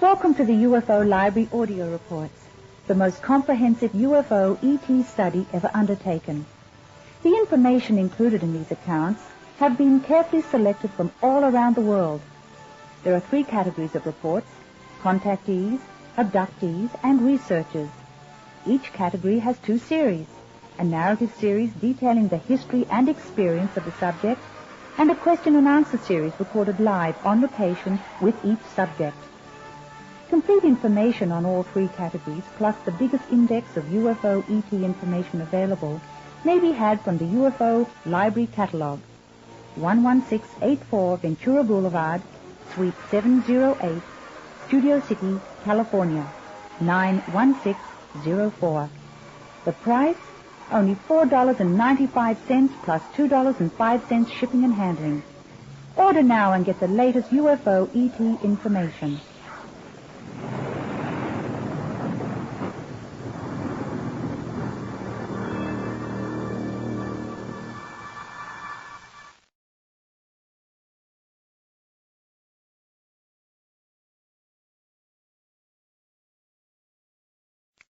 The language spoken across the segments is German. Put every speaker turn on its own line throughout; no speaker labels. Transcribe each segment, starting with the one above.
Welcome to the UFO Library audio reports, the most comprehensive UFO ET study ever undertaken. The information included in these accounts have been carefully selected from all around the world. There are 3 categories of reports: contactees, abductees, and researchers. Each category has 2 series, a narrative series detailing the history and experience of the subject, and a question and answer series recorded live on location with each subject. Complete information on all 3 categories, plus the biggest index of UFO ET information available, may be had from the UFO Library Catalog, 11684 Ventura Boulevard, Suite 708, Studio City, California, 91604. The price? Only $4.95 plus $2.05 shipping and handling. Order now and get the latest UFO ET information.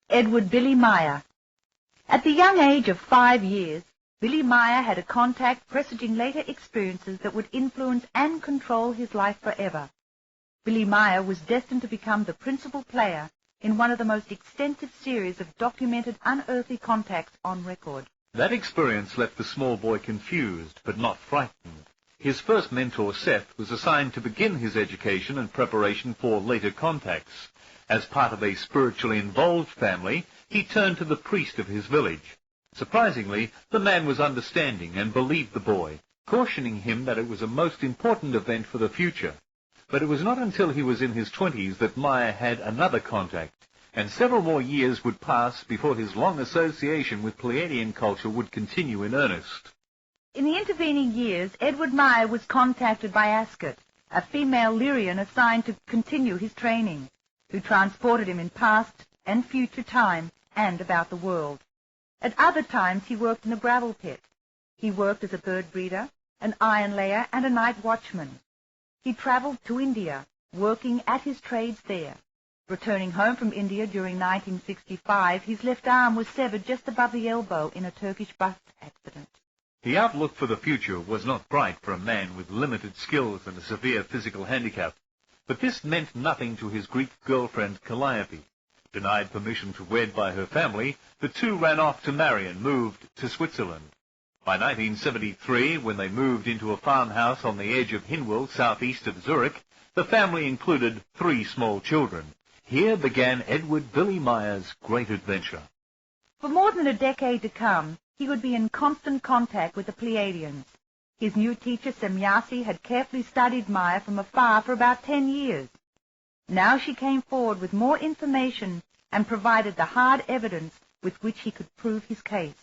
Eduard Billy Meier. At the young age of 5 years, Billy Meier had a contact presaging later experiences that would influence and control his life forever. Billy Meier was destined to become the principal player in one of the most extensive series of documented unearthly contacts on record.
That experience left the small boy confused, but not frightened. His first mentor, Seth, was assigned to begin his education and preparation for later contacts. As part of a spiritually involved family, he turned to the priest of his village. Surprisingly, the man was understanding and believed the boy, cautioning him that it was a most important event for the future. But it was not until he was in his 20s that Meier had another contact, and several more years would pass before his long association with Pleiadian culture would continue in earnest.
In the intervening years, Eduard Meier was contacted by Ascot, a female Lyrian assigned to continue his training, who transported him in past and future time and about the world. At other times he worked in a gravel pit. He worked as a bird breeder, an iron layer, and a night watchman. He traveled to India, working at his trades there. Returning home from India during 1965, his left arm was severed just above the elbow in a Turkish bus accident.
The outlook for the future was not bright for a man with limited skills and a severe physical handicap. But this meant nothing to his Greek girlfriend Calliope. Denied permission to wed by her family, the two ran off to marry and moved to Switzerland. By 1973, when they moved into a farmhouse on the edge of Hinwil, southeast of Zurich, the family included 3 small children. Here began Eduard Billy Meier's great adventure.
For more than a decade to come, he would be in constant contact with the Pleiadians. His new teacher, Semyasi, had carefully studied Meier from afar for about 10 years. Now she came forward with more information and provided the hard evidence with which he could prove his case.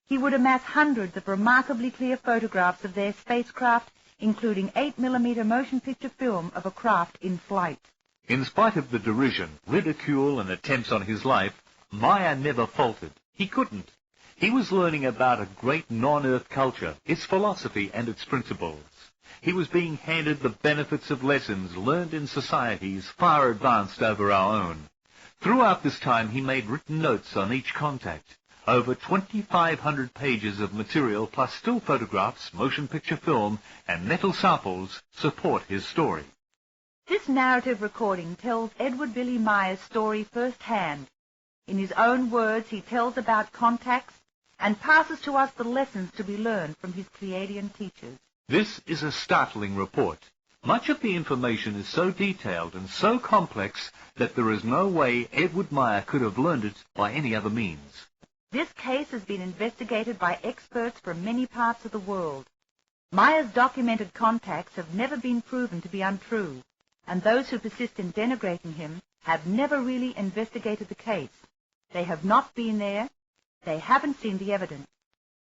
He would amass hundreds of remarkably clear photographs of their spacecraft, including 8mm motion picture film of a craft in flight.
In spite of the derision, ridicule, and attempts on his life, Meier never faltered. He couldn't. He was learning about a great non-Earth culture, its philosophy and its principles. He was being handed the benefits of lessons learned in societies far advanced over our own. Throughout this time he made written notes on each contact. Over 2,500 pages of material plus still photographs, motion picture film, and metal samples support his story.
This narrative recording tells Eduard Billy Meier's story firsthand. In his own words, he tells about contacts and passes to us the lessons to be learned from his Pleiadian teachers.
This is a startling report. Much of the information is so detailed and so complex that there is no way Eduard Meier could have learned it by any other means.
This case has been investigated by experts from many parts of the world. Meier's documented contacts have never been proven to be untrue, and those who persist in denigrating him have never really investigated the case. They have not been there. They haven't seen the evidence.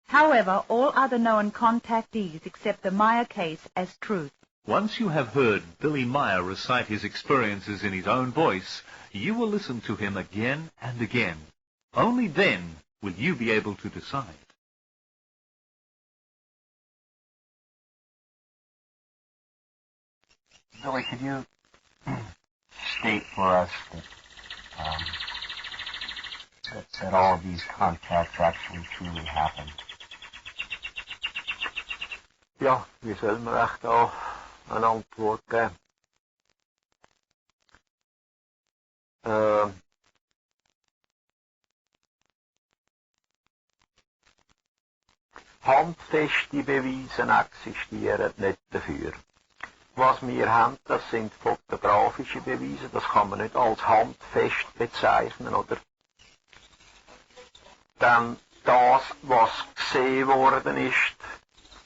However, all other known contactees accept the Meier case as truth.
Once you have heard Billy Meier recite his experiences in his own voice, you will listen to him again and again. Only then will you be able to decide.
Billy, could you state for us that all of these contacts actually truly happened?
Ja, wie soll man echt da eine Antwort geben? Handfeste Beweise existieren nicht dafür. Was wir haben, das sind fotografische Beweise, das kann man nicht als handfest bezeichnen, oder? Dann das, was gesehen worden ist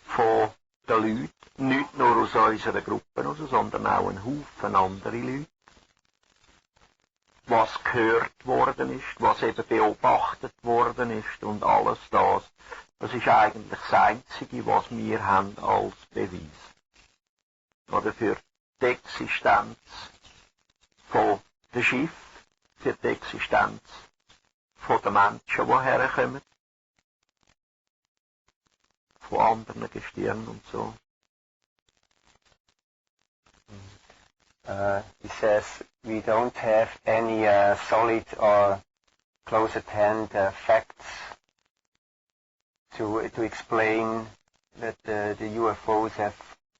von den Leuten, nicht nur aus unserer Gruppe raus, sondern auch ein Haufen andere Leute. Was gehört worden ist, was eben beobachtet worden ist und alles das. Das ist eigentlich das Einzige, was wir haben als Beweis. Oder für die Existenz von dem Schiff, für die Existenz von den Menschen, die herkommen, von anderen Gestirnen und so.
He says we don't have any solid or close at hand facts to explain that the UFOs have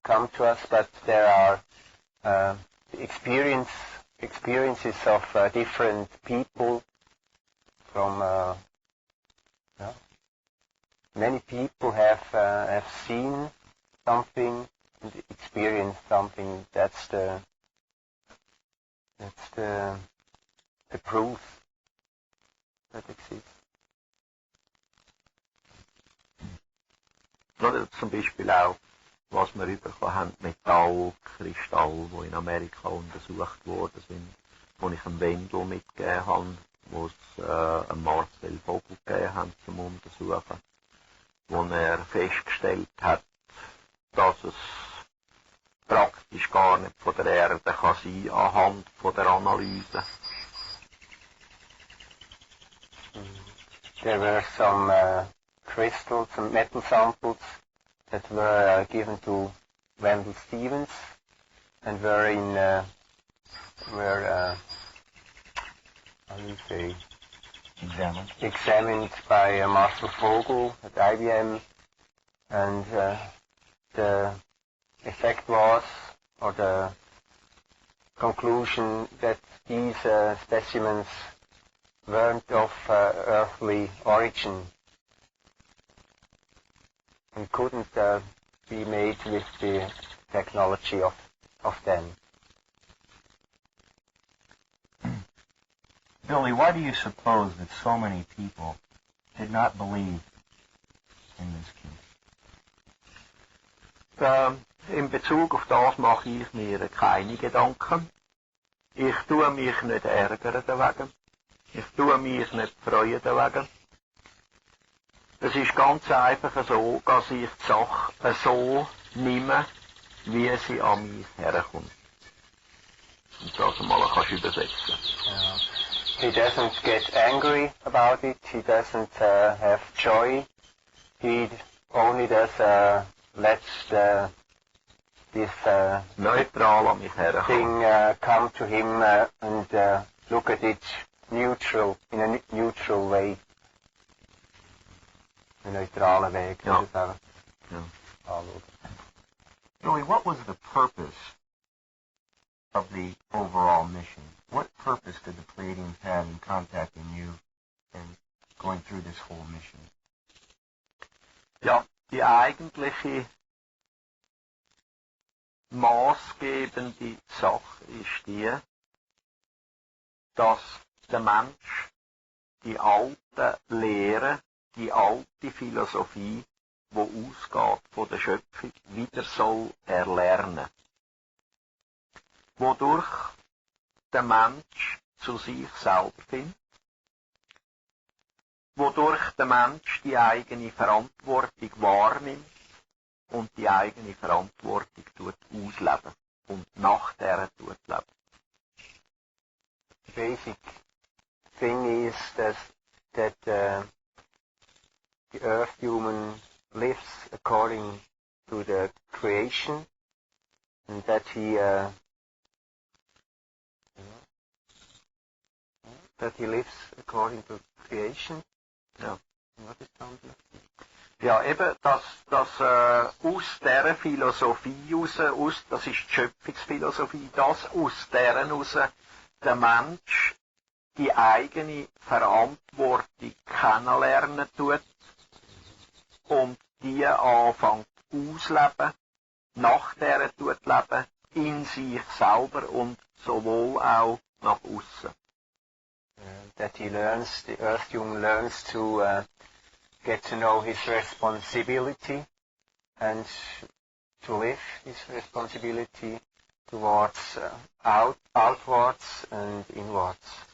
come to us, but there are experiences of different people from many people have seen something and experienced something. That's the proof that exists.
Oder zum Beispiel auch, was wir bekommen haben, Metall, Kristall, die in Amerika untersucht worden sind, wo ich einen Wendel mitgegeben habe, wo es einen Marcel Vogel gegeben haben zum Untersuchen, wo er festgestellt hat, dass es praktisch gar nicht von der Erde kann sein, anhand von der Analyse.
There were some crystals and metal samples that were given to Wendell Stevens and were how do you say, examined by Marcel Vogel at IBM, and the effect was, or the conclusion, that these specimens weren't of earthly origin and couldn't be made with the technology of then.
Billy, why do you suppose that so many people did not believe in this case?
In Bezug auf das mache ich mir keine Gedanken. Ich tue mich nicht ärgern deswegen. Ich tue mich nicht freuen deswegen. Es ist ganz einfach so, dass ich die Sache so nehme, wie sie an mich herkommt. Und das mal kannst du übersetzen.
Yeah. He doesn't get angry about it. He doesn't have joy. He only does lets this
neutral an mich herkommt.
thing come to him and look at it neutral, in a neutral way. Een neutrale Weg.
Ja.
Ja.
Billy, what was the purpose of the overall mission? What purpose did the Pleiadians have in contacting you and going through this whole mission?
Ja, die eigentliche maßgebende Sache ist die, dass der Mensch die alte Lehre, die alte Philosophie, die ausgeht von der Schöpfung, wieder soll erlernen. Wodurch der Mensch zu sich selber findet, wodurch der Mensch die eigene Verantwortung wahrnimmt und die eigene Verantwortung ausleben und nach der leben.
The basic thing is that the earth human lives according to the creation, and that he that he lives according to creation.
Ja.
What is something?
Ja, eben, dass aus dieser Philosophie raus, das ist die Schöpfungsphilosophie, dass aus deren raus der Mensch die eigene Verantwortung kennenlernen tut und die anfängt ausleben, nach der tut leben, in sich selber und sowohl auch nach außen.
That he learns, the Earthjung learns to get to know his responsibility and to live his responsibility towards outwards and inwards.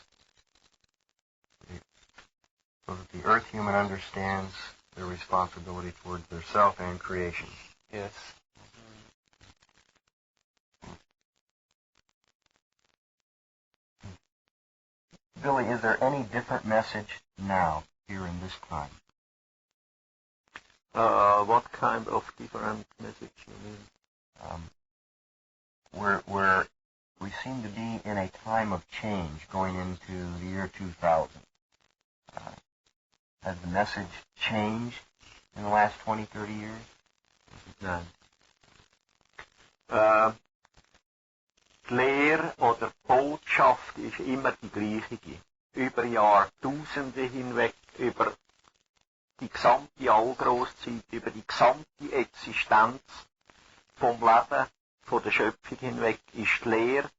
So that the Earth human understands their responsibility towards their self and creation.
Yes.
Billy, is there any different message now, here in this time?
What kind of different message you mean?
Where we seem to be in a time of change going into the year 2000. Has the message changed in the last 20, 30 years?
Nein. Die Lehre oder die Botschaft ist immer die gleiche. Über Jahrtausende hinweg, über die gesamte Allgrosszeit, über die gesamte Existenz vom Leben, von der Schöpfung hinweg, ist die Lehre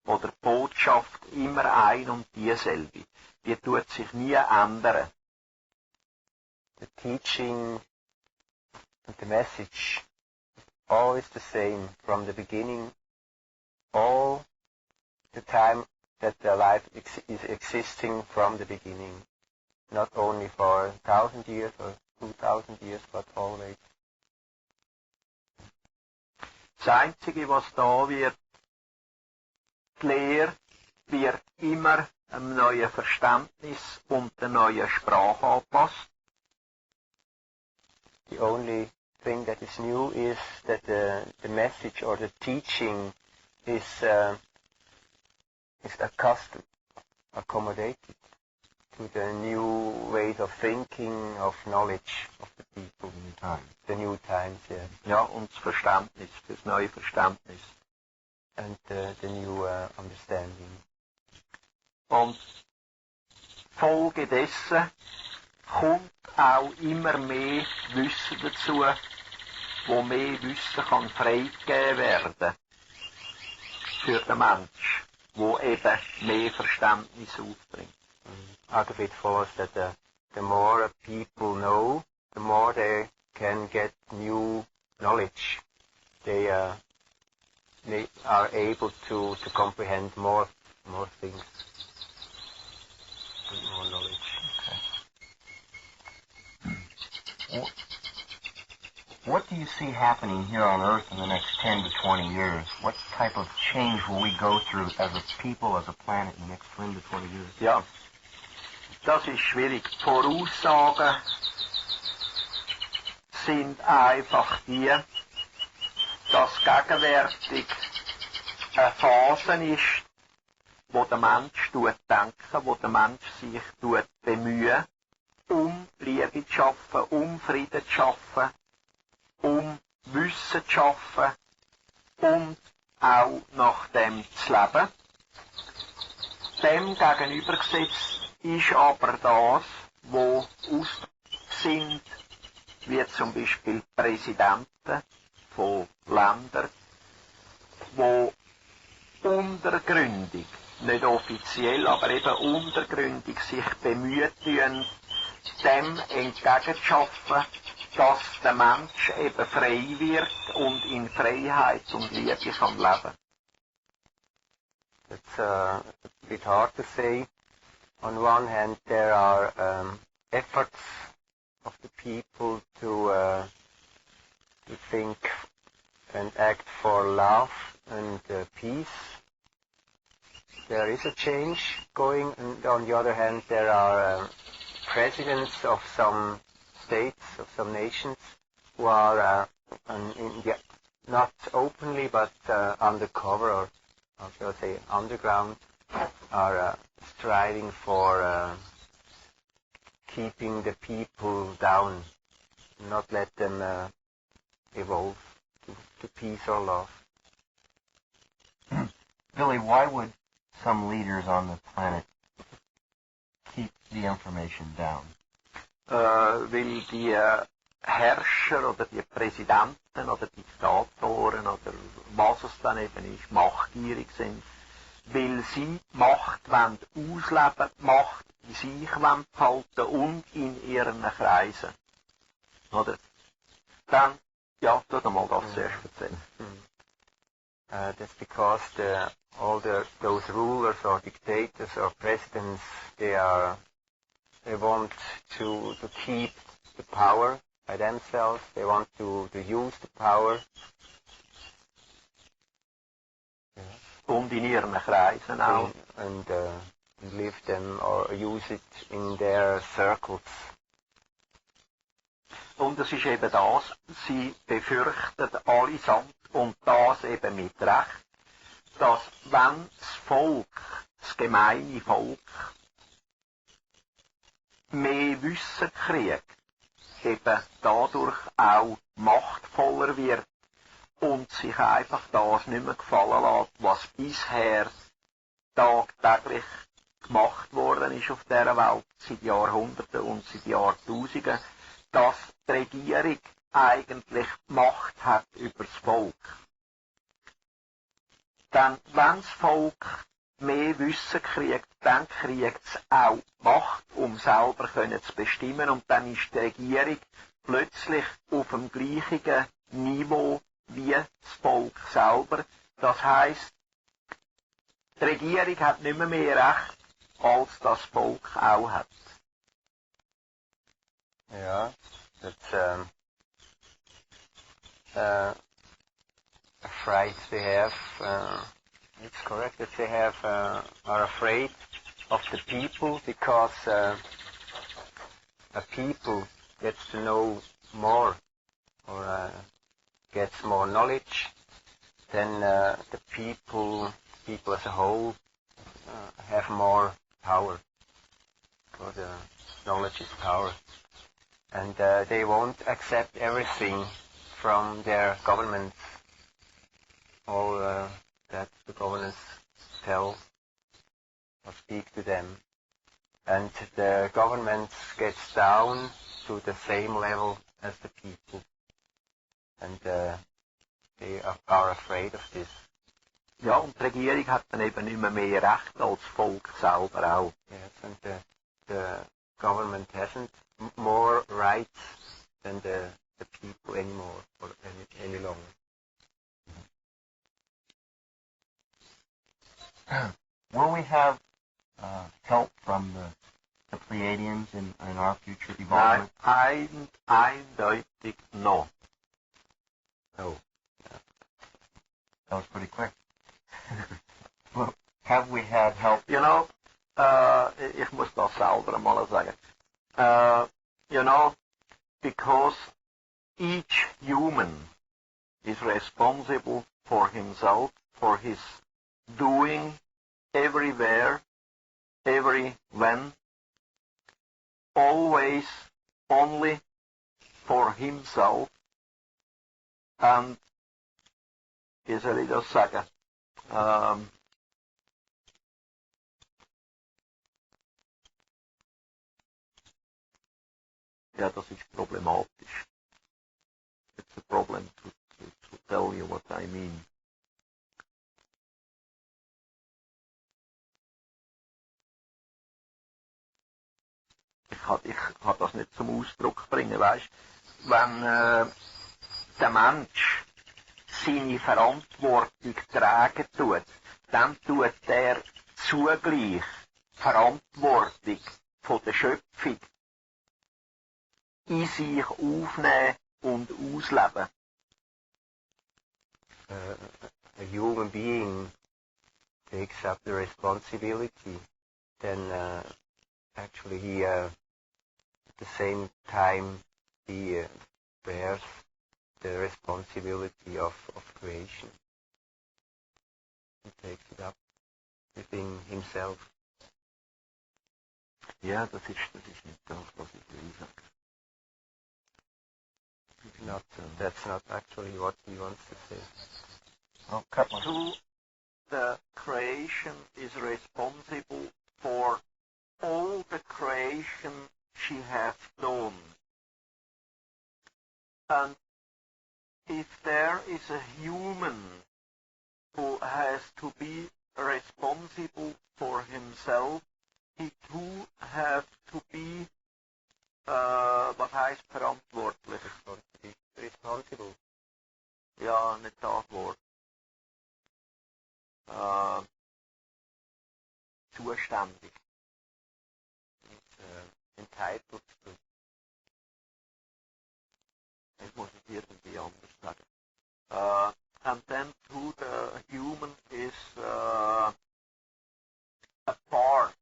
oder die Botschaft immer ein und dieselbe. Die tut sich nie ändern.
The teaching and the message always the same from the beginning, all the time that the life is existing from the beginning, not only for 1,000 years or 2,000 years, but always.
Das Einzige, was da wird, die Lehre wird immer einem neuen Verständnis und der neuen Sprache angepasst.
The only thing that is new is that the message or the teaching is accommodated to the new ways of thinking, of knowledge of the people. The new times, yes.
Ja, und das Verständnis, das neue Verständnis.
And the new understanding.
Und Folge dessen kommt auch immer mehr Wissen dazu, wo mehr Wissen kann freigegeben werden für den Mensch, wo eben mehr Verständnis aufbringt.
Out of it follows that the more people know, the more they can get new knowledge. They are able to comprehend more things, and more knowledge.
What do you see happening here on Earth in the next 10 to 20 years? What type of change will we go through as a people, as a planet in the next 10 to 20 years?
Ja, das ist schwierig. Die Voraussagen sind einfach die, dass gegenwärtig eine Phase ist, wo der Mensch denken, wo der Mensch sich bemühen, um Liebe zu schaffen, um Frieden zu schaffen, um Wissen zu schaffen und auch nach dem zu leben. Dem gegenübergesetzt ist aber das, wo sind, wie zum Beispiel Präsidenten von Ländern, wo untergründig, nicht offiziell, aber eben untergründig sich bemüht tun, dem entgegenzuschaffen, dass der Mensch eben frei wird und in Freiheit und Liebe kann leben.
It's a bit hard to say. On one hand, there are efforts of the people to think and act for love and peace. There is a change going, and on the other hand, there are presidents of some states, of some nations, who are not openly but undercover, or how shall I say, underground, are striving for keeping the people down, not let them evolve to peace or love.
Billy, why would some leaders on the planet keep the information down?
Weil die Herrscher oder die Präsidenten oder Diktatoren oder was es dann eben ist, machtgierig sind, weil sie Macht wollen ausleben, Macht in sich wollen behalten und in ihren Kreisen. Oder? Dann, ja, tu mal das zuerst erzählen.
That's because those rulers or dictators or presidents, they want to keep the power by themselves. They want to use the power.
Und in ihren Kreisen auch.
And live them or use it in their circles.
Und es ist eben das, sie befürchten allesamt, und das eben mit Recht, dass wenn das Volk, das gemeine Volk, mehr Wissen kriegt, eben dadurch auch machtvoller wird und sich einfach das nicht mehr gefallen lässt, was bisher tagtäglich gemacht worden ist auf dieser Welt, seit Jahrhunderten und seit Jahrtausenden, dass die Regierung eigentlich Macht hat über das Volk. Denn wenn das Volk mehr Wissen kriegt, dann kriegt es auch Macht, um selber zu bestimmen, und dann ist die Regierung plötzlich auf dem gleichen Niveau wie das Volk selber. Das heisst, die Regierung hat nicht mehr Recht, als das Volk auch hat.
Yeah, that's a fright they have. It's correct that they are afraid of the people, because a people gets to know more or gets more knowledge, then the people as a whole have more power, because knowledge is power. And they won't accept everything from their governments, all that the governments tell or speak to them. And the governments gets down to the same level as the people. And they are afraid of this.
Ja, und die Regierung hat dann eben nicht mehr Recht als das Volk selber auch.
Yes, and the government hasn't more rights than the people anymore, or any longer.
Will we have help from the Pleiadians in our future evolvement?
Nein, eindeutig no.
No.
That was pretty quick. Well, have we had help?
You know, ich muss das selber mal sagen. You know, because each human is responsible for himself, for his doing everywhere, every when, always only for himself. And wie soll ich das sagen? Ja, das ist problematisch. It's a problem to tell you what I mean. Ich kann das nicht zum Ausdruck bringen, weißt? Wenn der Mensch seine Verantwortung tragen tut, dann tut er zugleich Verantwortung von der Schöpfung in sich aufnehmen und ausleben.
A human being takes up the responsibility, then actually he at the same time he bears the responsibility of creation. He takes it up within himself.
Ja, das ist nicht das, was ich will sagen.
That's not actually what he wants to say.
Oh, cut one.
Two, the creation is responsible for all the creation she has done. And if there is a human who has to be responsible for himself, he too has to be, wat heißt verantwortlich?
Responsible.
Ja, nicht das Wort. Zuständig.
Entitled to.
Ich muss es irgendwie anders sagen. And then too, the human is a part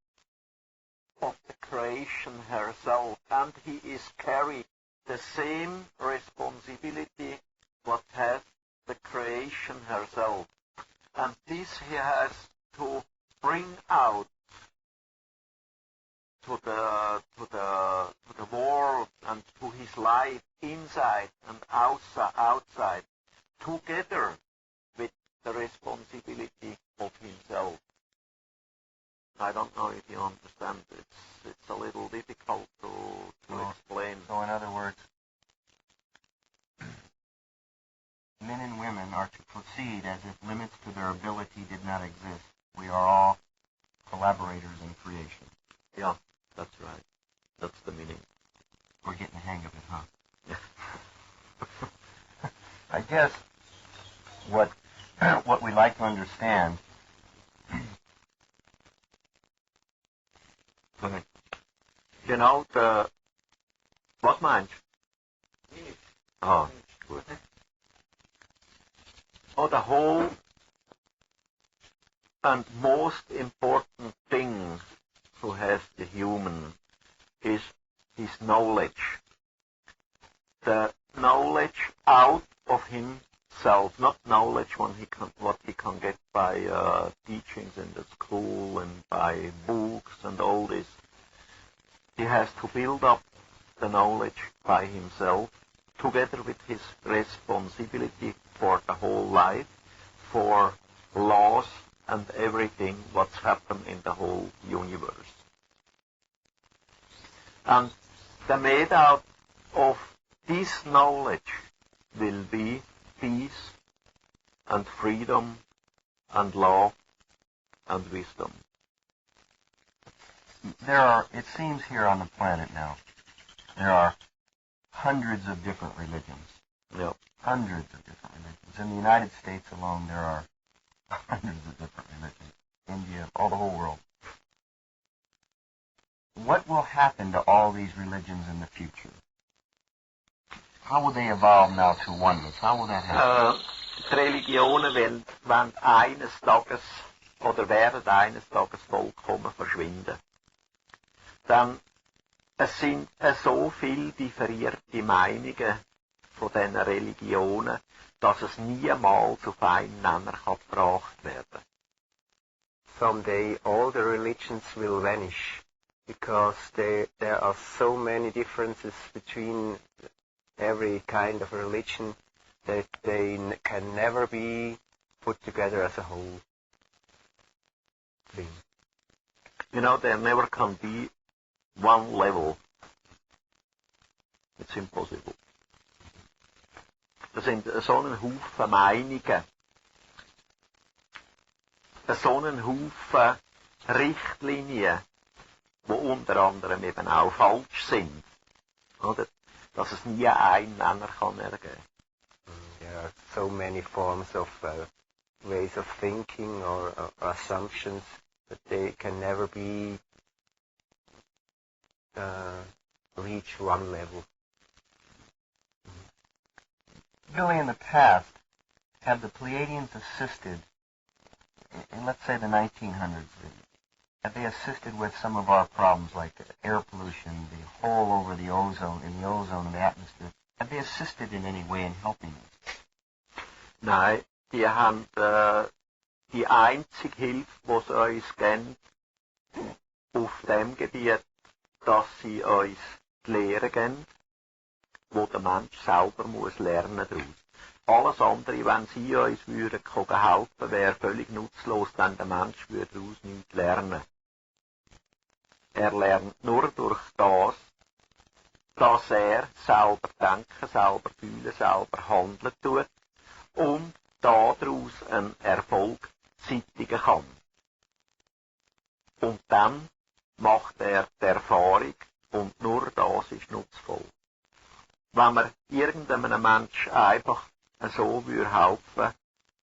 of the creation herself, and he is carrying the same responsibility what has the creation herself. And this he has to bring out to the world and to his life inside and outside, together with the responsibility of himself. I don't know if you understand. It's a little difficult to explain.
So in other words, men and women are to proceed as if limits to their ability did not exist. We are all collaborators in creation.
Yeah, that's right. That's the meaning.
We're getting the hang of it, huh? I guess what we like to understand. Go ahead.
Genau, was meinst du? Oh, gut. Oh, the whole and most important thing who has the human is his knowledge. The knowledge out of himself, not knowledge what he can get by teachings in the school and by books and all this. He has to build up the knowledge by himself, together with his responsibility for the whole life, for laws and everything what's happened in the whole universe. And the made out of this knowledge will be peace and freedom and love and wisdom.
It seems here on the planet now, there are hundreds of different religions.
Yep.
Hundreds of different religions. In the United States alone, there are hundreds of different religions. India, all the whole world. What will happen to all these religions in the future? How will they evolve now to oneness? How will that happen?
Die Religionen werden eines Tages oder werden eines Tages vollkommen verschwinden. Denn es sind so viel differierte Meinungen von diesen Religionen, dass es niemals auf einen Nenner gebracht werden kann.
Someday all the religions will vanish because there are so many differences between every kind of religion that they can never be put together as a whole thing.
You know, there never can be one level. It's impossible. Es sind so ein Haufen Meinungen, so ein Haufen Richtlinien, die unter anderem eben auch falsch sind, oder? Dass es nie einen Nenner kann ergeben.
There are so many forms of ways of thinking or assumptions that they can never be reach one level.
Billy, in the past, have the Pleiadians assisted, in let's say the 1900s, have they assisted with some of our problems like air pollution, the hole over the ozone, in the ozone in the atmosphere? Have they assisted in any way in helping us?
Nein, die haben die einzige Hilfe, die sie uns geben, auf dem Gebiet, dass sie uns die Lehre geben, wo der Mensch selber muss lernen daraus. Alles andere, wenn sie uns würden helfen, wäre völlig nutzlos, denn der Mensch würde daraus nichts lernen. Er lernt nur durch das, dass er selber denken, selber fühlen, selber handeln tut und daraus einen Erfolg zeitigen kann. Und dann macht er die Erfahrung und nur das ist nutzvoll. Wenn man irgendeinem Menschen einfach so helfen würde,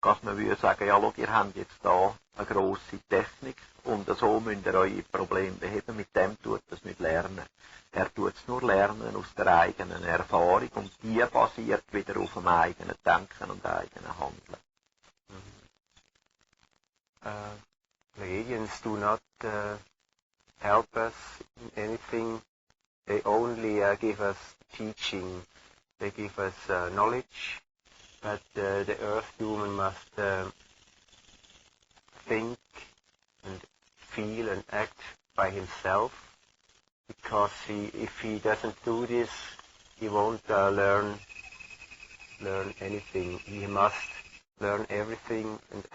dass man würde sagen, ja, schau, ihr habt jetzt da eine grosse Technik und so müsst ihr eure Probleme beheben, mit dem tut es nicht lernen. Er tut es nur lernen aus der eigenen Erfahrung und die basiert wieder auf dem eigenen Denken und eigenen Handeln.
Pleiadians do not help us in anything. They only give us teaching. They give us knowledge. But the earth human must think and feel and act by himself. Because if he doesn't do this, he won't learn anything. He must learn everything and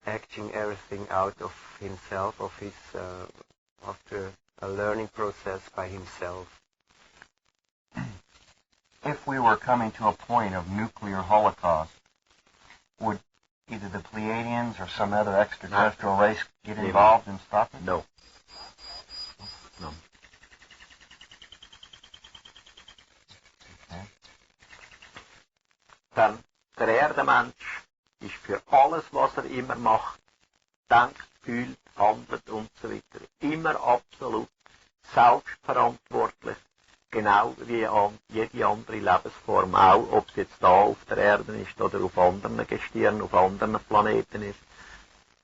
acting everything out of himself, after a learning process by himself.
If we were coming to a point of nuclear holocaust, would either the Pleiadians or some other extraterrestrial race get involved and stop it?
No. No.
Okay.
Denn der Erdenmensch ist für alles, was er immer macht, denkt, fühlt, handelt und so weiter, immer absolut selbstverantwortlich, genau wie jede andere Lebensform auch, ob es jetzt da auf der Erde ist oder auf anderen Gestirnen, auf anderen Planeten ist.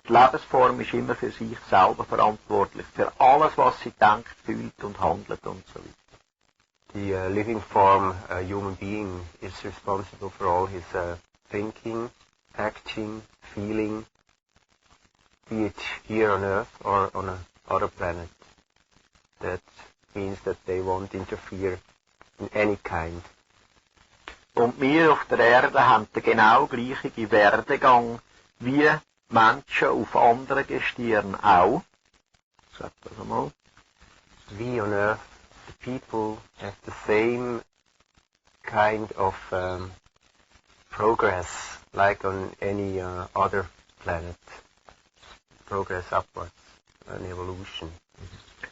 Die Lebensform ist immer für sich selber verantwortlich, für alles, was sie denkt, fühlt und handelt und so weiter.
The living form, human being, is responsible for all his thinking, acting, feeling, be it here on Earth or on another planet. That means that they won't interfere in any kind.
Und wir auf der Erde haben den genau gleichen Werdegang wie Menschen auf anderen Gestirnen auch. Sag das einmal.
We on Earth, the people, have the same kind of progress like on any other planet. Progress upwards, an evolution.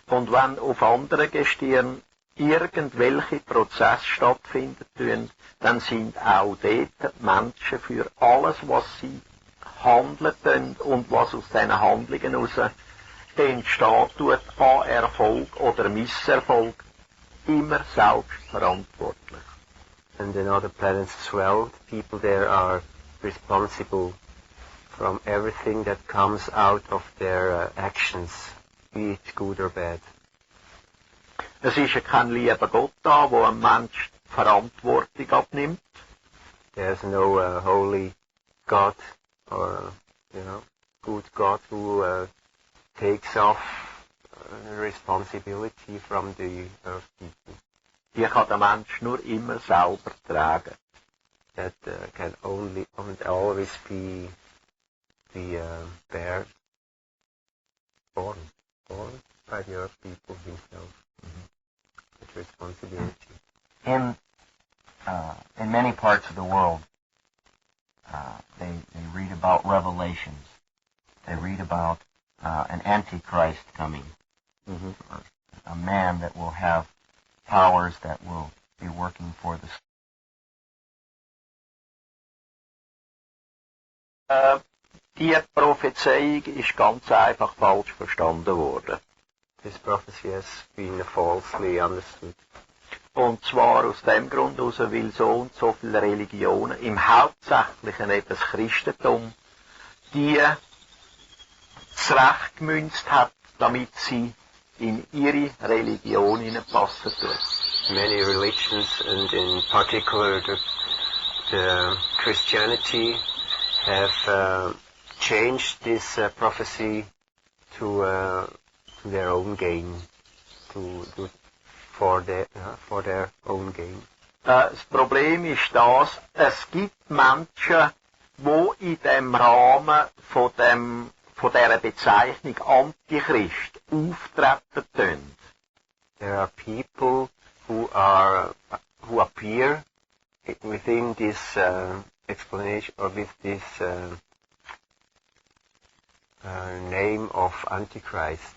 Und wenn auf anderen Gestirnen irgendwelche Prozesse stattfinden, dann sind auch dort die Menschen für alles, was sie handeln und was aus diesen Handlungen heraus entsteht, tut an Erfolg oder Misserfolg, immer selbstverantwortlich.
And in other planets as well, the people there are responsible from everything that comes out of their actions, be it good or bad.
Es ist ja kein lieber Gott da, wo ein Mensch die Verantwortung abnimmt.
There's no holy God or, good God who takes off responsibility from the earth people.
Die kann der Mensch nur immer selber tragen.
That can only and always be borne by the earth people himself. With responsibility.
In many parts of the world, they read about revelations. They read about an antichrist coming, or a man that will have powers that will be working for the.
Die Prophezeiung ist ganz einfach falsch verstanden worden.
This prophecy has been falsely understood.
Und zwar aus dem Grund heraus, weil so und so viele Religionen, im Hauptsächlichen eben das Christentum, die zurecht gemünzt hat, damit sie in ihre Religion hineinpassen tut.
Many religions, and in particular the Christianity, have changed this prophecy to to their own gain, for their own gain.
Das Problem ist das, es gibt Menschen, die in dem Rahmen von dieser Bezeichnung Antichrist auftreten können.
There are people who appear within this explanation, or with this name of Antichrist.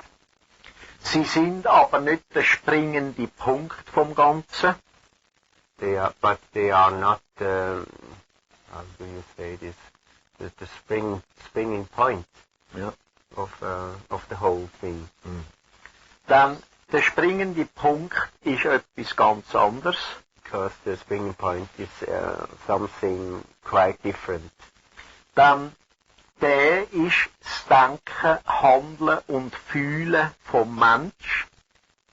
Sie sind aber nicht der springende Punkt vom Ganzen.
But they are not, how do you say this, the springing point of the whole thing.
Dann der springende Punkt ist etwas ganz anderes.
Because the springing point is something quite different.
Dann der ist das Denken, Handeln und Fühlen vom Mensch.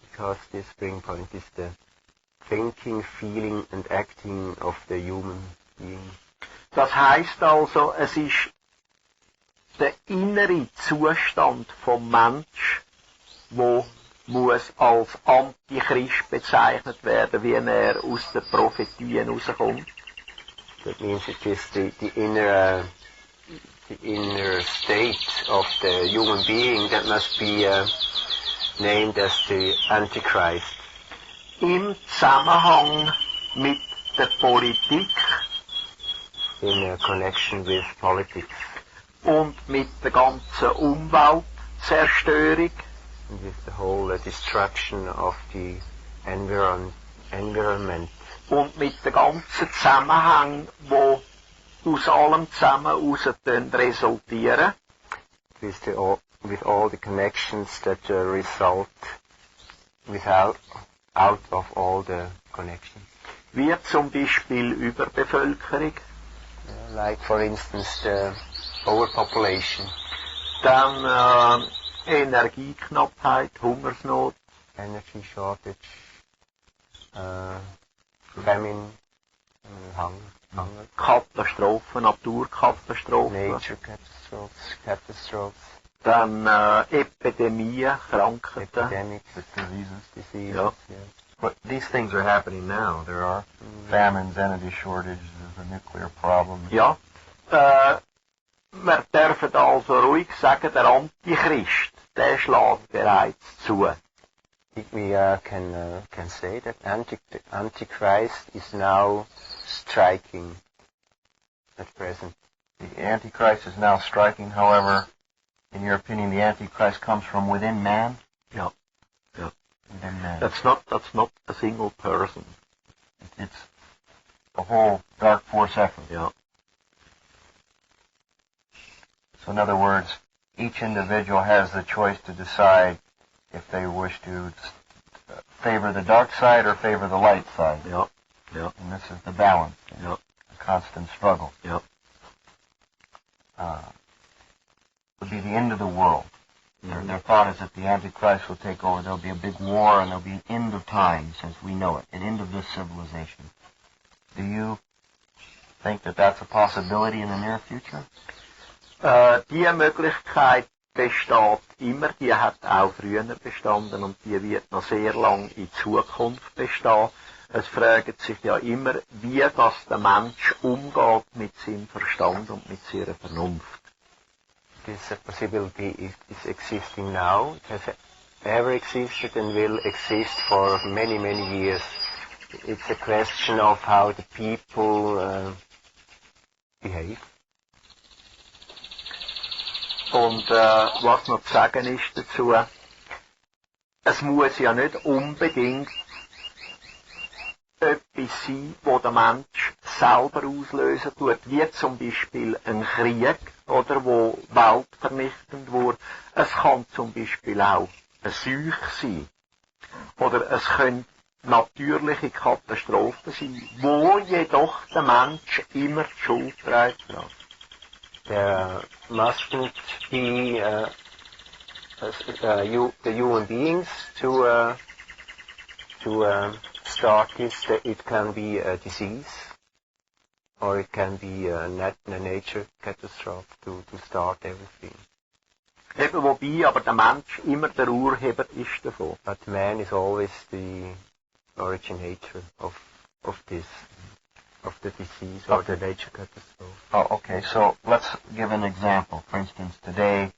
Because the springing point is the thinking, feeling and acting of the human being.
Das heisst also, es ist der innere Zustand vom Mensch, wo muss als Antichrist bezeichnet werden, wie er aus den Prophetien rauskommt.
That means it is the inner state of the human being that must be named as the Antichrist.
Im Zusammenhang mit der Politik,
in a connection with politics,
und mit der ganzen Umweltzerstörung,
and with the whole destruction of the environment,
und mit den ganzen Zusammenhängen, die aus allem zusammen resultieren.
With all the connections that result out of all the connections.
Wie zum Beispiel Überbevölkerung.
Like for instance the overpopulation.
Dann Energieknappheit, Hungersnot.
Energy shortage, famine, hunger.
Katastrophen, Naturkatastrophen.
Nature catastrophes.
Dann Epidemien, Krankheiten.
Epidemics, diseases.
Ja.
Yes.
But these things are happening now. There are famines, energy shortages, there's a nuclear problem.
Ja. Wir dürfen also ruhig sagen, der Antichrist, der schlägt bereits zu.
We can say that Antichrist is now striking at present.
The Antichrist is now striking, however, in your opinion, the Antichrist comes from within man?
Ja. Ja.
Within man.
That's not a single person.
It's a whole dark force effort.
Ja.
So in other words, each individual has the choice to decide if they wish to favor the dark side or favor the light side.
Ja. Ja.
And this is the balance.
Ja.
A constant struggle.
Ja.
Would be the end of the world. Their thought is that the Antichrist will take over. There'll be a big war and there'll be an end of times as we know it, an end of this civilization. Do you think that that's a possibility in the near future?
Die Möglichkeit besteht immer, die hat auch früher bestanden und die wird noch sehr lang in Zukunft bestehen. Es fragt sich ja immer, wie das der Mensch umgeht mit seinem Verstand und mit seiner Vernunft.
This possibility is existing now. It has ever existed and will exist for many, many years. It's a question of how the people behave.
Und was noch zu sagen ist dazu, es muss ja nicht unbedingt etwas sein, wo der Mensch selber auslösen tut, wie zum Beispiel ein Krieg, oder wo weltvernichtend wurde. Es kann zum Beispiel auch eine Seuche sein. Oder es können natürliche Katastrophen sein, wo jedoch der Mensch immer die Schuld trägt.
There mustn't be the human beings to start this. It can be a disease, or it can be a nature catastrophe to start everything.
Eben, wobei aber der Mensch immer der Urheber ist davon.
But man is always the originator of the disease or the nature catastrophe.
Oh, okay. So let's give an example. For instance, today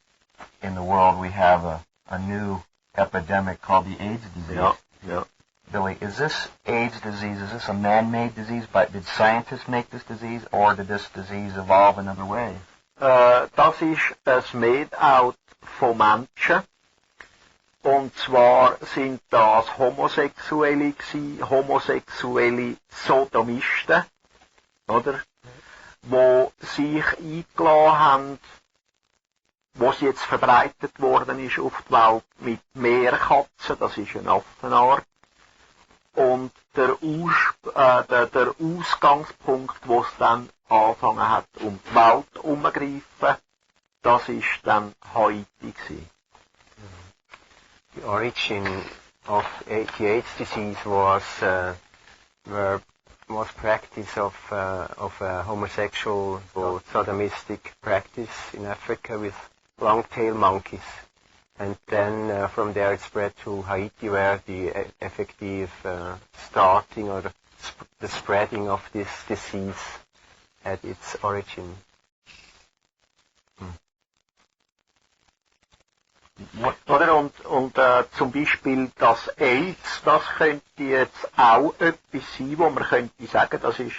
in the world we have a new epidemic called the AIDS disease.
Ja, ja.
Billy, is this AIDS disease, is this a man-made disease? Did scientists make this disease, or did this disease evolve another way?
Das ist ein Made-out von Menschen. Und zwar sind das Homosexuelle gewesen, homosexuelle Sodomisten, oder? Wo sich eingeladen haben, wo es jetzt verbreitet worden ist auf die Welt mit Meerkatzen, das ist eine Affenart. Und der Ausgangspunkt, wo es dann angefangen hat, um die Welt herumzugreifen, das ist dann heute gewesen.
The origin of the AIDS disease was practice of homosexual or sodomistic practice in Africa with long-tailed monkeys, and then from there it spread to Haiti, where the effective starting or the spreading of this disease had its origin.
Oder? Und zum Beispiel das AIDS, das könnte jetzt auch etwas sein, wo man könnte sagen, das ist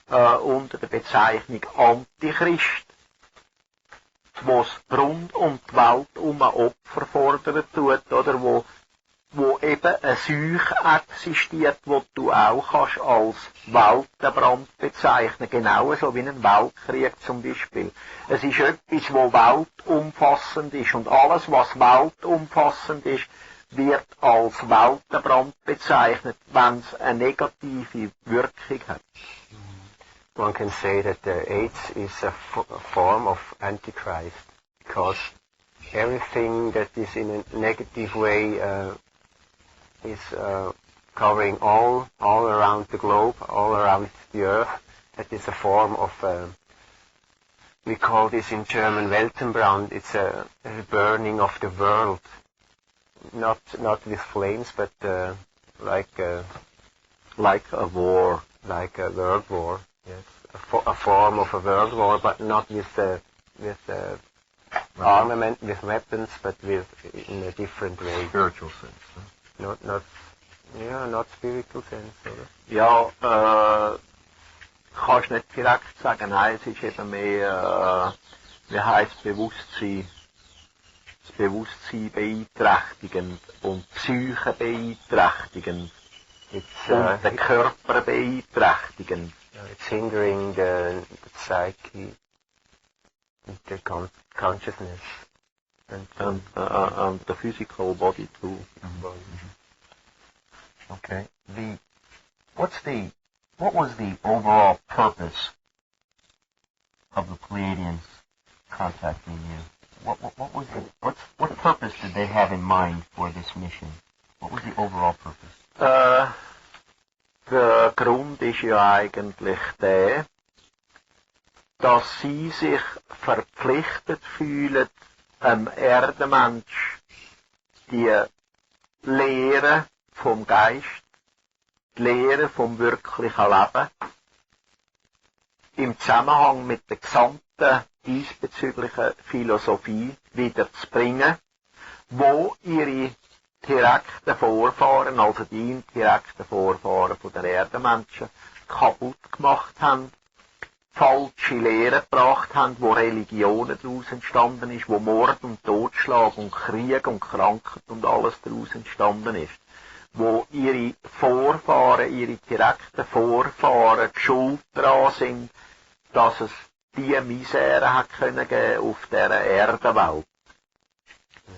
unter der Bezeichnung Antichrist, wo es rund um die Welt Opfer fordern tut, oder? Wo eben eine Seuche existiert, wo du auch kannst als Weltenbrand bezeichnen, genauso wie ein Weltkrieg zum Beispiel. Es ist etwas, wo weltumfassend ist, und alles, was weltumfassend ist, wird als Weltenbrand bezeichnet, wenn es eine negative Wirkung hat.
One can say that AIDS is a form of Antichrist, because everything that is in a negative way is covering all around the globe, all around the earth. That is a form of, we call this in German Weltenbrand. It's a burning of the world, not with flames, but like a war, like a world war. Yes, a form of a world war, but not with armament, with weapons, but in a different way.
Spiritual sense. Huh?
Not spiritual sense, oder?
Ja, kannst nicht direkt sagen, nein, es ist eben mehr, wie heisst Bewusstsein, das Bewusstsein beeinträchtigend und Psyche beeinträchtigend und den Körper beeinträchtigend.
It's hindering the psyche, the consciousness,
and the physical body too.
Okay. What was the overall purpose of the Pleiadians contacting you? What purpose did they have in mind for this mission? What was the overall purpose?
Der Grund ist ja eigentlich der, dass sie sich verpflichtet fühlen, einem Erdenmensch die Lehre vom Geist, die Lehre vom wirklichen Leben im Zusammenhang mit der gesamten diesbezüglichen Philosophie wiederzubringen, wo ihre direkten Vorfahren, also die indirekten Vorfahren von der Erdenmenschen, kaputt gemacht haben, falsche Lehren gebracht haben, wo Religionen daraus entstanden ist, wo Mord und Totschlag und Krieg und Krankheit und alles daraus entstanden ist, wo ihre Vorfahren, ihre direkten Vorfahren die schuld daran sind, dass es diese Misere hat können geben auf dieser Erdenwelt.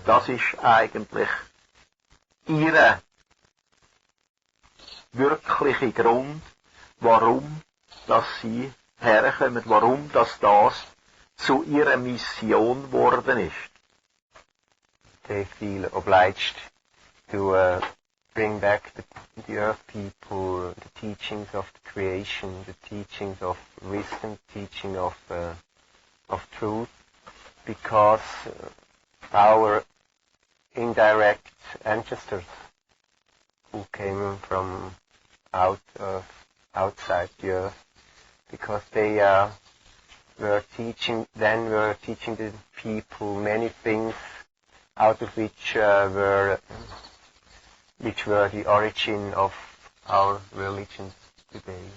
Das ist eigentlich ihr wirklicher Grund, warum dass sie herkommen, warum das zu ihrer Mission geworden ist.
They feel obliged to bring back the earth people, the teachings of the creation, the teachings of wisdom, teaching of truth, because our indirect ancestors who came from outside the earth, because they were teaching the people many things, out of which were the origin of our religions today.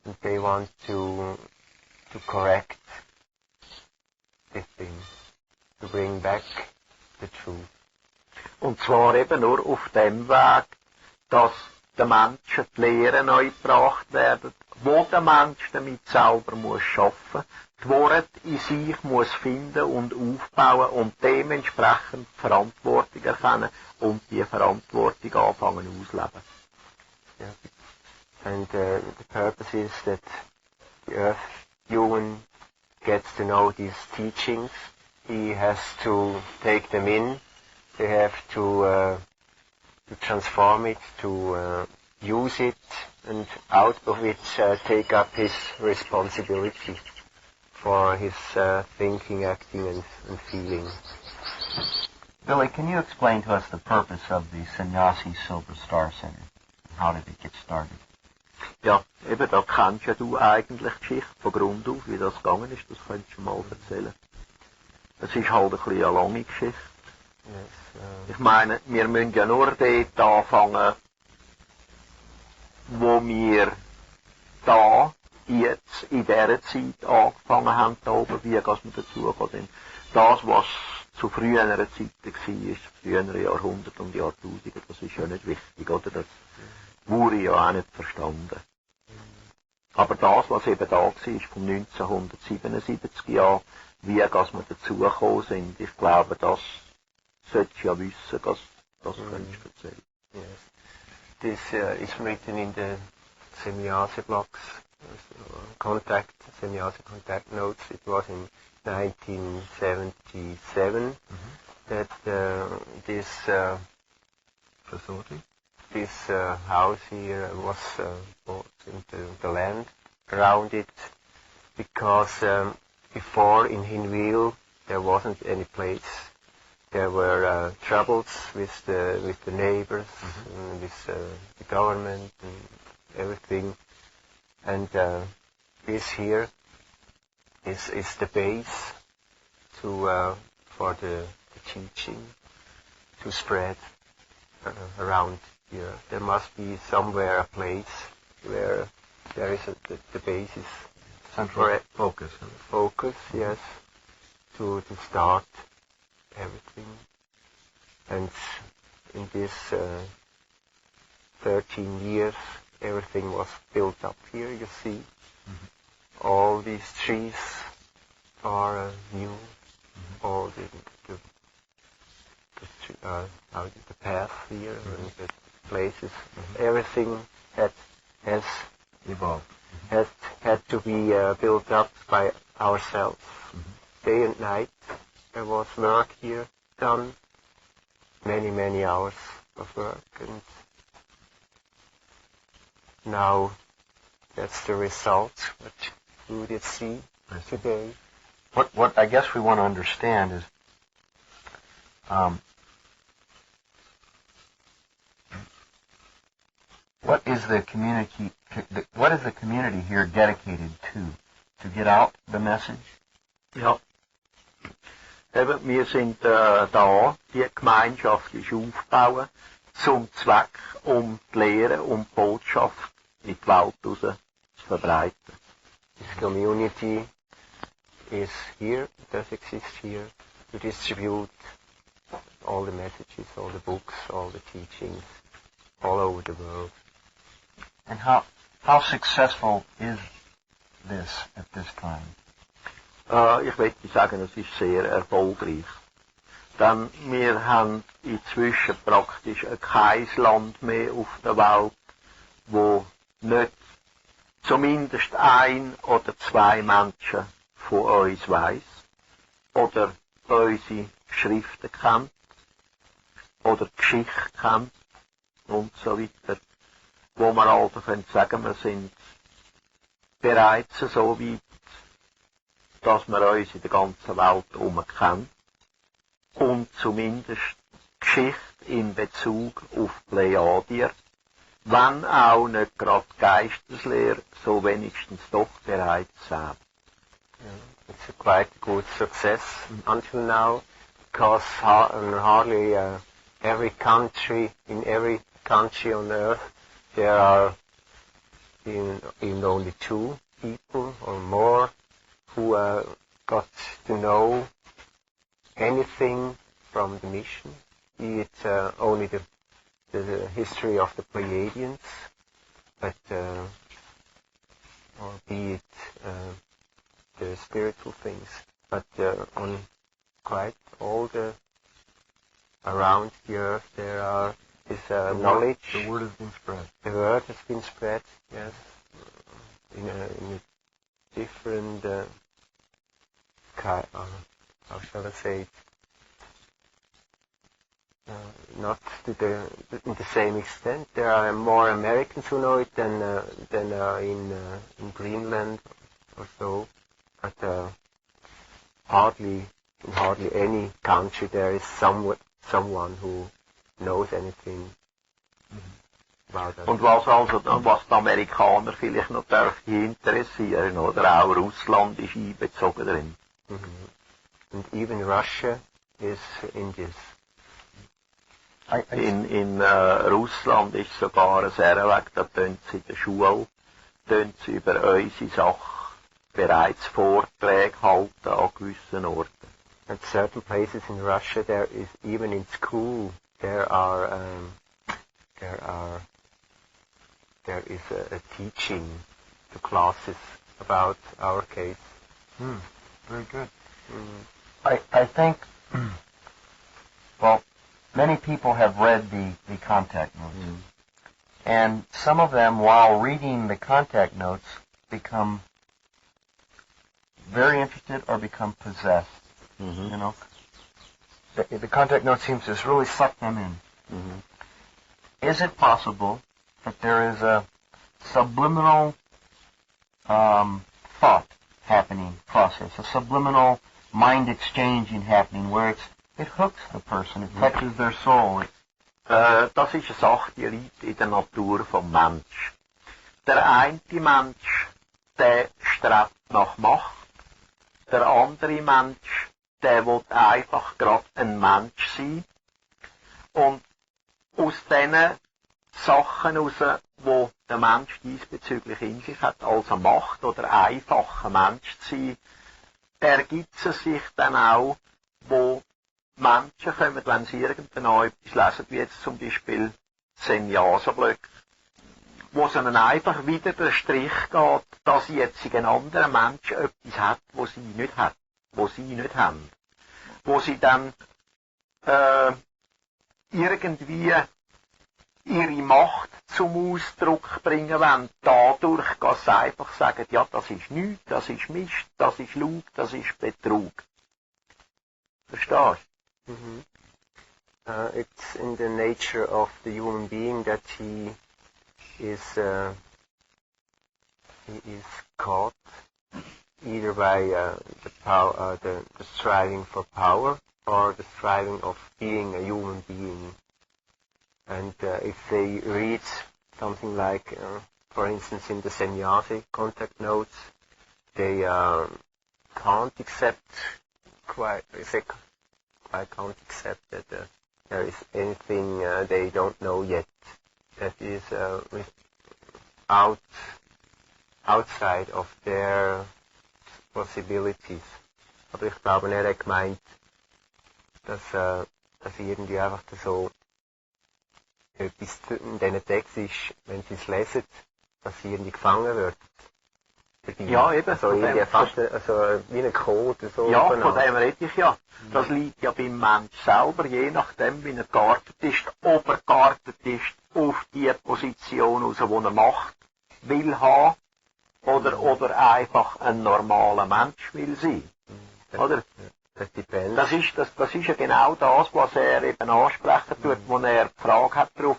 And they want to correct these things, to bring back the truth.
Und zwar eben nur auf dem Weg, dass den Menschen die Lehren neu gebracht werden, wo der Mensch damit selber muss schaffen, die Worte in sich muss finden und aufbauen und dementsprechend Verantwortung erkennen und die Verantwortung anfangen ausleben.
Yeah. And the purpose is that the earth human gets to know these teachings. He has to take them in. They have to transform it, to use it, and out of it take up his responsibility for his thinking, acting, and feeling.
Billy, can you explain to us the purpose of the Sannyasi Silver Star Center? How did it get started?
Ja, eben, da kennst ja du eigentlich die Geschichte von Grund auf, wie das gegangen ist, das könntest du mal erzählen. Es ist halt ein bisschen eine lange Geschichte.
Yes,
Ich meine, wir müssen ja nur dort anfangen, wo wir da, jetzt, in dieser Zeit angefangen haben, da oben, wie wir dazugekommen sind. Das, was zu früheren Zeiten war, früheren Jahrhunderten und Jahrtausenden, das ist ja nicht wichtig, oder? Das wurde ja auch nicht verstanden. Aber das, was eben da war, vom 1977 Jahr, wie wir dazugekommen sind, ich glaube, das solltest du ja wissen, dass das könntest du erzählen.
yes. This is written in the Sannyasi blocks, Sannyasi contact notes. It was in 1977 that this
Facility?
this house here was bought into the land around it, because before in Hinwil there wasn't any place. There were troubles with the neighbors and with the government and everything, and this here is the base to for the teaching to spread around here. There must be somewhere a place where there is the basis,
Central focus.
focus, yes, to start everything. And in this 13 years, everything was built up here, you see. All these trees are new. All the path here and the places, everything has
Evolved.
had to be built up by ourselves. Day and night there was work here done, many hours of work, and now that's the result, what you did see today.
What I guess we want to understand is what is the community here dedicated to get out the message?
Ja. Eben, wir sind da, die Gemeinschaft ist aufgebaut, zum Zweck, die Lehre und die Botschaft in die Welt raus zu verbreiten.
This community is here, does exist here, to distribute all the messages, all the books, all the teachings, all over the world.
And how successful is this at this time?
Ich möchte sagen, es ist sehr erfolgreich. Denn wir haben inzwischen praktisch kein Land mehr auf der Welt, wo nicht zumindest ein oder zwei Menschen von uns weiss, oder unsere Schriften kennt, oder Geschichte kennt und so weiter, wo wir also können sagen, wir sind bereits so weit, dass wir uns in der ganzen Welt kennen. und zumindest Geschichte in Bezug auf Plejadier, wenn auch nicht gerade Geisteslehre, so wenigstens doch bereits selbst.
It's a quite good success until now, because hardly in every country on earth, there are even only 2 people or more who got to know anything from the mission, be it only the history of the Pleiadians, but or be it the spiritual things, but on quite all the around the earth there is knowledge.
The word has been spread.
The word has been spread, yes, in a different how shall I say it? Not to in the same extent. There are more Americans who know it than in Greenland or so. But in hardly any country there is someone who knows anything about that.
Und was die Amerikaner vielleicht noch dürfte interessieren, oder auch Russland ist einbezogen drin.
And even Russia is in this.
In Russland ist sogar ein Herrenweg, da tun sie in der Schule über unsere Sachen bereits Vorträge halten an gewissen Orten.
At certain places in Russia, there is even in school there is a teaching to classes about our case.
Very good. I think, well, many people have read the contact notes, and some of them, while reading the contact notes, become very interested or become possessed. You know, the contact note seems to really suck them in. Is it possible that there is a subliminal thought happening, process, a subliminal mind exchanging happening, where it hooks the person, it touches their soul?
Das ist eine Sache, die liegt in der Natur vom Mensch. Der eine Mensch, der strebt nach Macht. Der andere Mensch, der will einfach gerade ein Mensch sein. Und aus diesen Sachen heraus, wo der Mensch diesbezüglich in sich hat, also Macht oder einfacher Mensch zu sein, ergibt es sich dann auch, wo Menschen kommen, wenn sie irgendwann etwas lesen, wie jetzt zum Beispiel Sennyasablöcke, wo es ihnen einfach wieder der Strich geht, dass jetzt ein anderer Mensch etwas hat, was sie nicht hat, was sie nicht haben. Wo sie dann irgendwie ihre Macht zum Ausdruck bringen wollen, dadurch, dass sie einfach sagen, ja, das ist nichts, das ist Mist, das ist Lug, das ist Betrug. Verstehst du?
It's in the nature of the human being that he is caught either by the power, the striving for power, or the striving of being a human being. And if they read something like, for instance, in the sannyasi contact notes, they can't accept I can't accept that there is anything they don't know yet that is outside of their possibilities. Aber ich glaube, er hat gemeint, dass irgendwie einfach so etwas in diesen Text ist, wenn sie es lesen, dass sie irgendwie gefangen wird.
Ja, eben.
Also irgendwie fast wie ein Code. So
ja, von dem rede ich ja. Das liegt ja beim Mensch selber, je nachdem, wie er geartet ist, ob er geartet ist auf die Position raus, die er Macht will haben, oder einfach ein normaler Mensch will sein. Oder? Das ist ja genau das, was er eben ansprechen tut, wo er die Frage hat darauf,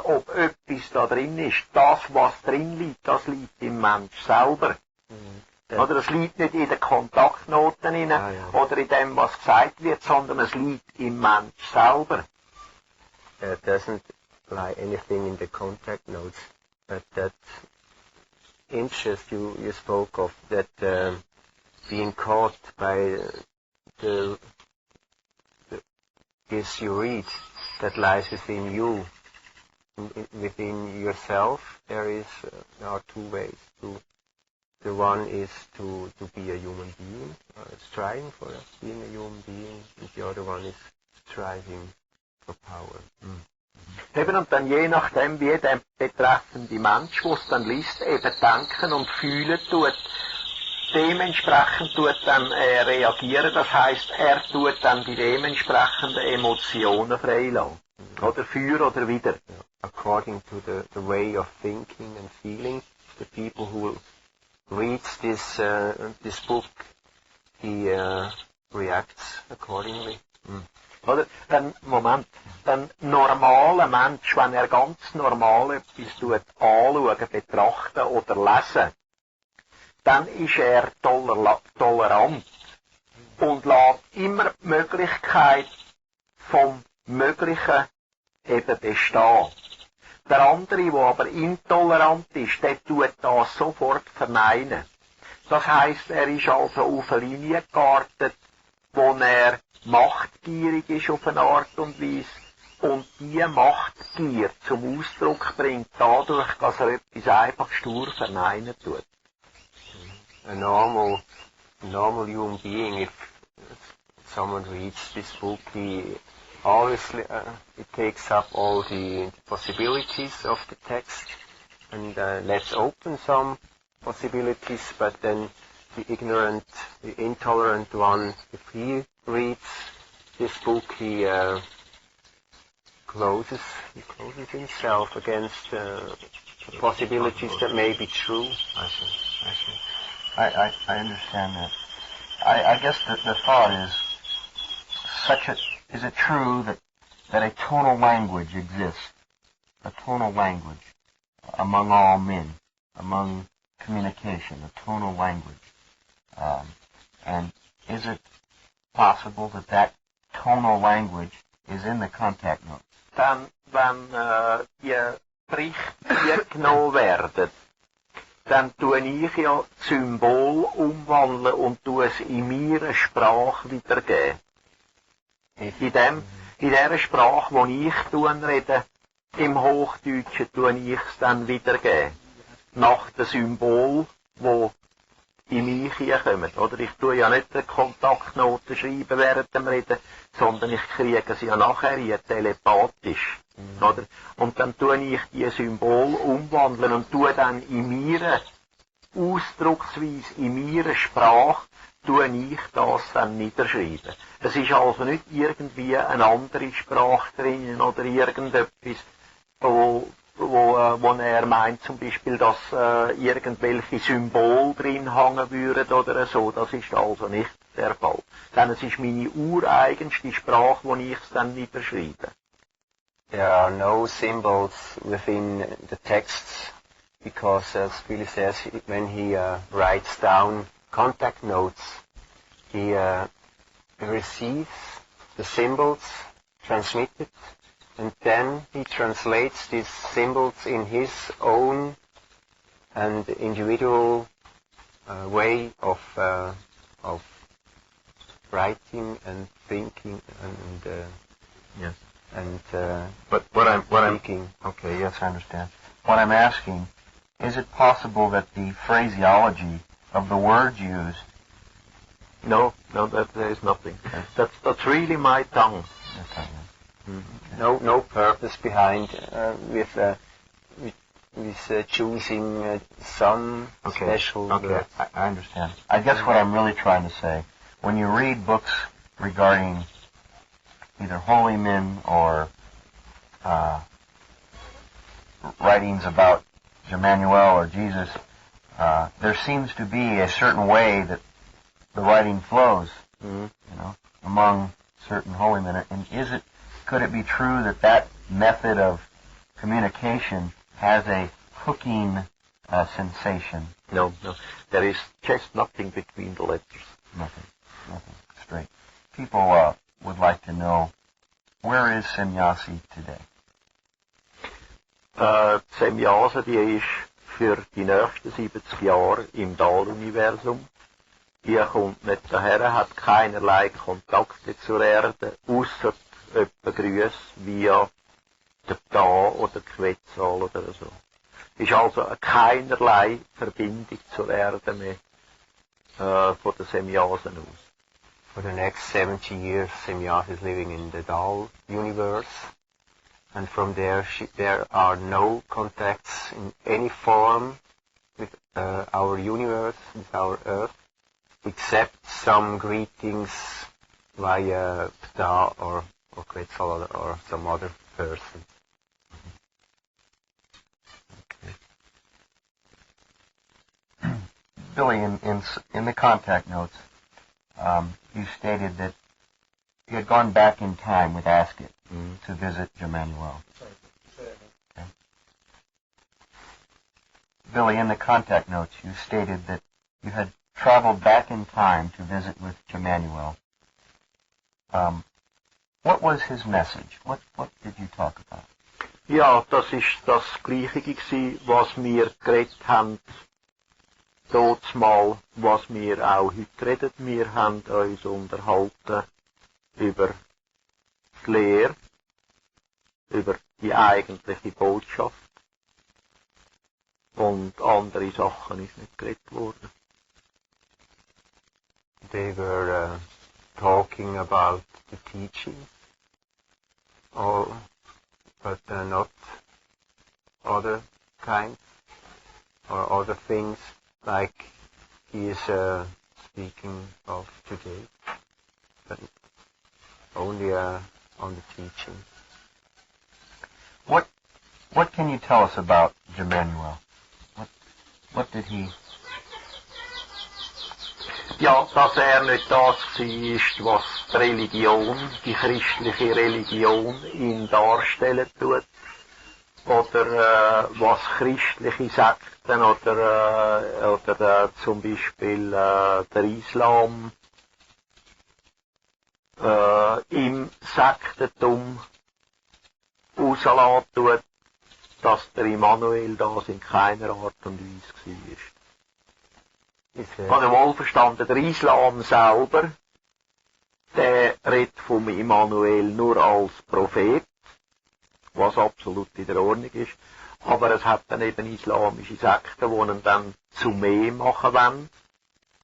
ob etwas da drin ist. Das, was drin liegt, das liegt im Mensch selber. Oder es liegt nicht in den Kontaktnoten rein, oder in dem, was gesagt wird, sondern es liegt im Mensch selber.
It doesn't lie anything in the contact notes, but that interest you spoke of, that being caught by this you read, that lies within you, within yourself. There are two ways. The one is to be a human being, striving for being a human being, and the other one is striving for power.
Eben, und dann je nachdem, wie der betreffende Mensch, der es dann liest, eben denken und fühlen tut, dementsprechend tut dann reagieren. Das heisst, er tut dann die dementsprechenden Emotionen freilassen. Oder für oder wider.
According to the way of thinking and feeling, the people who reads this book, he reacts accordingly.
Oder? Ein normaler Mensch, wenn er ganz normal etwas tut, anschauen, betrachten oder lesen, dann ist er tolerant und lässt immer die Möglichkeit vom Möglichen eben bestehen. Der andere, der aber intolerant ist, der tut das sofort verneinen. Das heisst, er ist also auf eine Linie geartet, wo er machtgierig ist auf eine Art und Weise und die Machtgier zum Ausdruck bringt dadurch, dass er etwas einfach stur verneinen tut.
A normal human being, if someone reads this book, he obviously it takes up all the possibilities of the text and lets open some possibilities, but then the ignorant, the intolerant one, if he reads this book, he closes himself against the possibilities that may be true.
I see. I understand that. I guess the thought is is it true that a tonal language exists? A tonal language among all men, among communication, a tonal language. And is it possible that tonal language is in the contact notes?
Dann, wenn die Berichte genommen werden, dann tue ich ja Symbol umwandeln und tue es in meiner Sprache wiedergeben. In dieser Sprache, die ich rede, im Hochdeutschen tue ich es dann wiedergeben. Nach dem Symbol, wo in mich hinkommen. Oder ich tue ja nicht die Kontaktnoten schreiben während dem Reden, sondern ich kriege sie ja nachher hier telepathisch. Oder? Und dann tue ich die Symbol umwandeln und tue dann in meiner Ausdrucksweise, in meiner Sprache, tue ich das dann niederschreiben. Es ist also nicht irgendwie eine andere Sprache drin oder irgendetwas, wo er meint zum Beispiel, dass irgendwelche Symbole drin hängen würden oder so. Das ist also nicht der Fall. Denn es ist meine ureigenste Sprache, wo ich es dann niederschreibe.
There are no symbols within the texts because, as Billy says, when he writes down contact notes, he receives the symbols transmitted, and then he translates these symbols in his own and individual way of writing and thinking and
yes.
And
but what I'm
speaking.
Okay, yes, I understand. What I'm asking, is it possible that the phraseology of the words used?
No, there is nothing. That's really my tongue.
No purpose behind with choosing some special.
Okay, I understand. I guess what I'm really trying to say, when you read books regarding either holy men or writings about Emmanuel or Jesus, there seems to be a certain way that the writing flows, among certain holy men. And could it be true that method of communication has a hooking sensation.
No. There is just nothing between the letters.
Nothing. Straight. People would like to know, where is Semjase today?
Semjase, die ist für die nächsten 70 Jahre im Dahl-Universum. Die kommt nicht daher, hat keinerlei Kontakte zur Erde, ausser etwa Grüße via der Pta oder Quetzal oder so. Ist also keinerlei Verbindung zur Erde mehr von der Semjase aus.
For the next 70 years, Semjase is living in the Dahl universe, and from there there are no contacts in any form with our universe, with our Earth, except some greetings via Pta or Quetzal or some other person.
Okay. Billy, in the contact notes, you stated that you had gone back in time with Asket to visit Jemanuel. Okay. Billy, in the contact notes, you stated that you had traveled back in time to visit with Jemanuel. What was his message? What did you talk about?
Ja, das ist das Gleiche gewesen, was wir geredet haben, mal, was wir auch heute reden. Wir haben uns unterhalten über die Lehre, über die eigentliche Botschaft. Und andere Sachen ist nicht geredet worden.
They were talking about the teaching, but not other kinds or other things like he is speaking of today, but only on the teaching.
What can you tell us about Jemanuel? What did he?
Ja, dass nicht das war, was die Religion, die christliche Religion ihn darstellen tut, oder was christliche Sekten oder zum Beispiel der Islam im Sektentum rauslassen tut, dass der Immanuel das in keiner Art und Weise war. Ich habe wohl verstanden, der Islam selber, der redet vom Immanuel nur als Prophet, was absolut in der Ordnung ist. Aber es hat dann eben islamische Sekten, die ihn dann zu mehr machen wollen,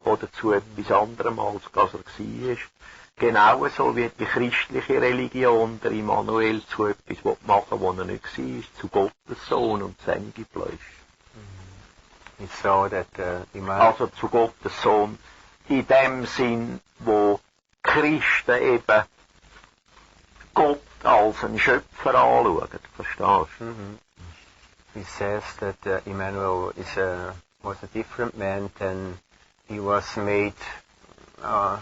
oder zu etwas anderem, als er war. Genauso wie die christliche Religion der Immanuel zu etwas machen will, was er nicht war, zu Gottes Sohn und seine Bläusch.
So that
also zu Gottes Sohn, in dem Sinn, wo Christen eben Gott als einen Schöpfer anschauen, verstehst du?
He says that Emmanuel was a different man than he was made. The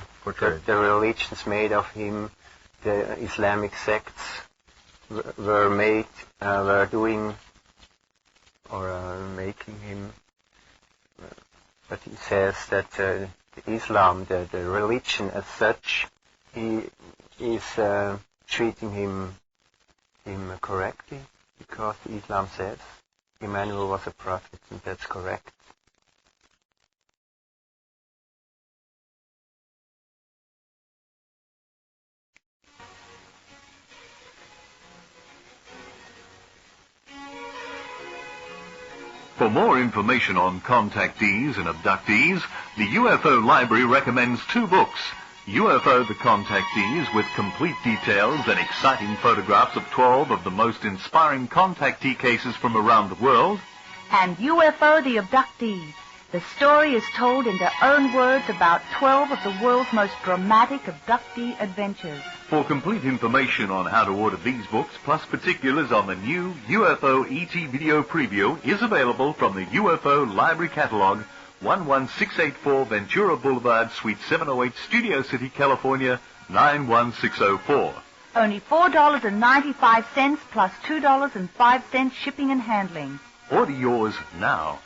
religions made of him, the Islamic sects were doing or making him. But he says that the Islam, the religion as such, he is treating him correctly, because Islam says Emmanuel was a prophet, and that's correct.
For more information on contactees and abductees, the UFO Library recommends 2 books, UFO the Contactees, with complete details and exciting photographs of 12 of the most inspiring contactee cases from around the world,
and UFO the Abductees. The story is told in their own words about 12 of the world's most dramatic abductee adventures.
For complete information on how to order these books, plus particulars on the new UFO ET video preview, is available from the UFO Library Catalog, 11684 Ventura Boulevard, Suite 708, Studio City, California, 91604.
Only $4.95 plus $2.05 shipping and handling.
Order yours now.